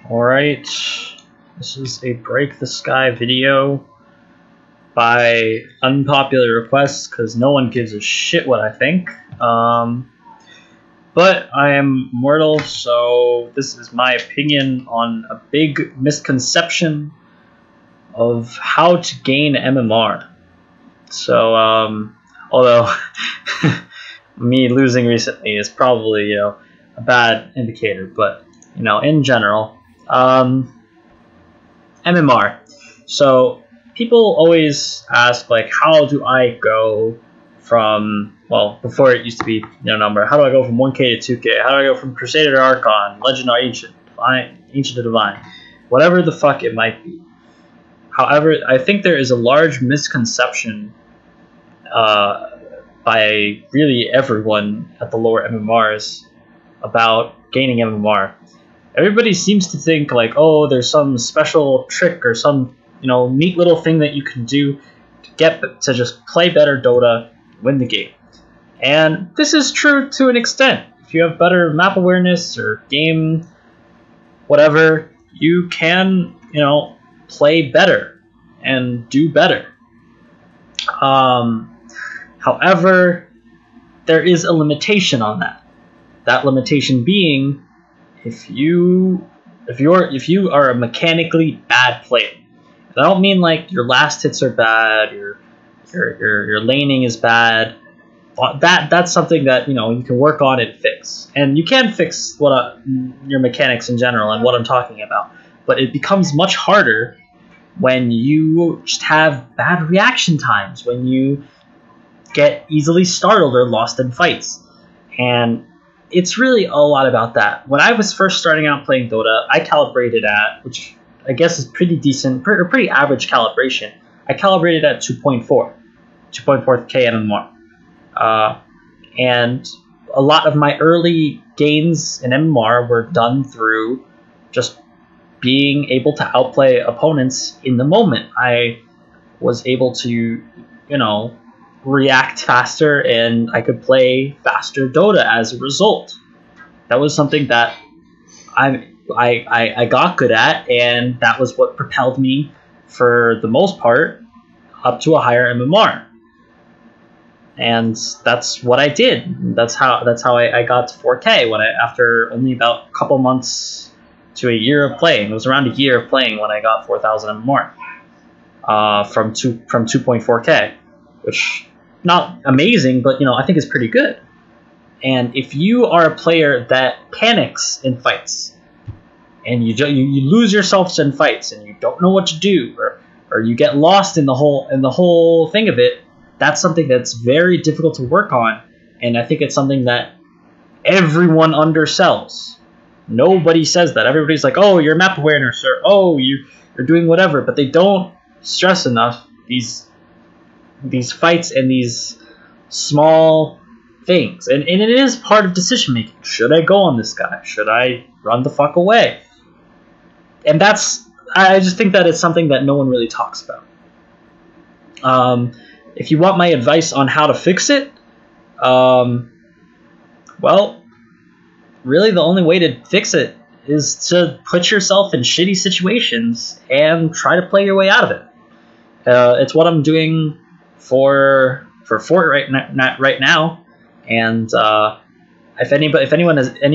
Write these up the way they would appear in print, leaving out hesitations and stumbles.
Alright, this is a Break the Sky video by unpopular request because no one gives a shit what I think. But I am mortal, so this is my opinion on a big misconception of how to gain MMR. So, although me losing recently is probably, a bad indicator, but, in general, MMR. So people always ask, like, how do I go from, well, before it used to be number, how do I go from 1K to 2K? How do I go from Crusader to Archon, Legend to Ancient, Ancient to Divine, whatever the fuck it might be. However, I think there is a large misconception by really everyone at the lower MMRs about gaining MMR. Everybody seems to think like, oh, there's some special trick or some neat little thing that you can do to just play better Dota, win the game. And this is true to an extent. If you have better map awareness or game whatever, you can play better and do better. However, there is a limitation on that. That limitation being, if you are a mechanically bad player. I don't mean like your last hits are bad, your laning is bad. That's something that you can work on and fix, and you can fix your mechanics in general and what I'm talking about. But it becomes much harder when you just have bad reaction times, when you get easily startled or lost in fights, and it's really a lot about that. When I was first starting out playing Dota, I calibrated at, which I guess is pretty decent, or pretty average calibration. I calibrated at 2.4K MMR. And a lot of my early gains in MMR were done through just being able to outplay opponents in the moment. I was able to, react faster, and I could play faster Dota as a result. That was something that I got good at, and that was what propelled me, for the most part, up to a higher MMR. And that's what I did. That's how I got to 4K after only about a couple months to a year of playing. It was around a year of playing when I got 4,000 MMR from 2.4K, which not amazing, but I think is pretty good. And if you are a player that panics in fights, and you lose yourself in fights, and you don't know what to do, or you get lost in the whole thing of it, that's something that's very difficult to work on. And I think it's something that everyone undersells. Nobody says that. Everybody's like, oh, your map awareness, or oh, you're doing whatever, but they don't stress enough these fights and these small things. And it is part of decision making. Should I go on this guy? Should I run the fuck away? And I just think that it's something that no one really talks about. If you want my advice on how to fix it, well, really the only way to fix it is to put yourself in shitty situations and try to play your way out of it. It's what I'm doing for Fort right now, and if any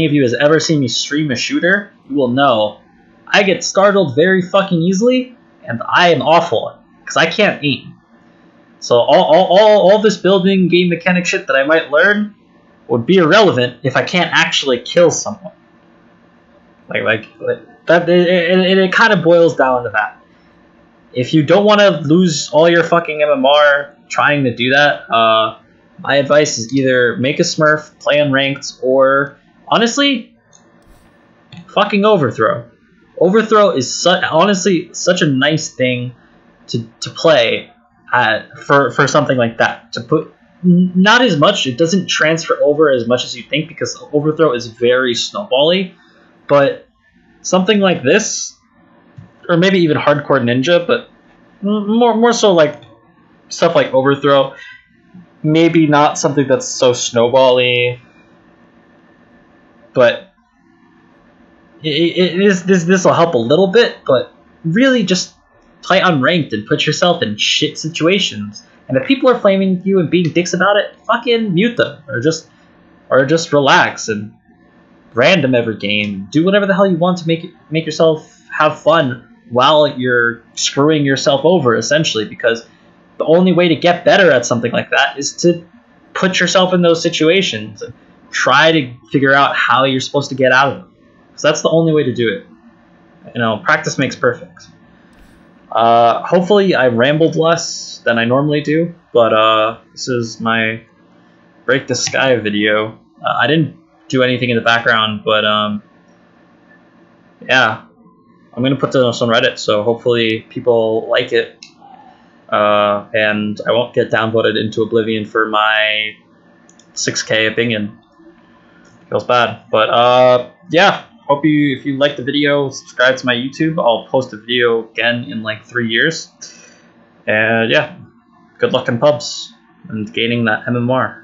of you has ever seen me stream a shooter, you will know I get startled very fucking easily, and I am awful because I can't aim. So all this building game mechanic shit that I might learn would be irrelevant if I can't actually kill someone. Like that, it kind of boils down to that. If you don't want to lose all your fucking MMR trying to do that, my advice is either make a Smurf, play unranked, or honestly, fucking Overthrow. Overthrow is honestly such a nice thing to play for something like that. To put not as much, it doesn't transfer over as much as you think because Overthrow is very snowbally, but something like this, or maybe even Hardcore Ninja, but more so like stuff like Overthrow, maybe not something that's so snowbally, but this will help a little bit, but really just play unranked and put yourself in shit situations. And if people are flaming you and being dicks about it, fucking mute them, or just relax and random every game. Do whatever the hell you want to make yourself have fun while you're screwing yourself over, essentially, because the only way to get better at something like that is to put yourself in those situations and try to figure out how you're supposed to get out of them. Because that's the only way to do it. You know, practice makes perfect. Hopefully I rambled less than I normally do, but this is my Break the Sky video. I didn't do anything in the background, but yeah, I'm gonna put this on Reddit, so hopefully people like it, and I won't get downvoted into oblivion for my 6K opinion. Feels bad, but yeah. Hope if you liked the video, subscribe to my YouTube. I'll post a video again in like 3 years, and yeah, good luck in pubs and gaining that MMR.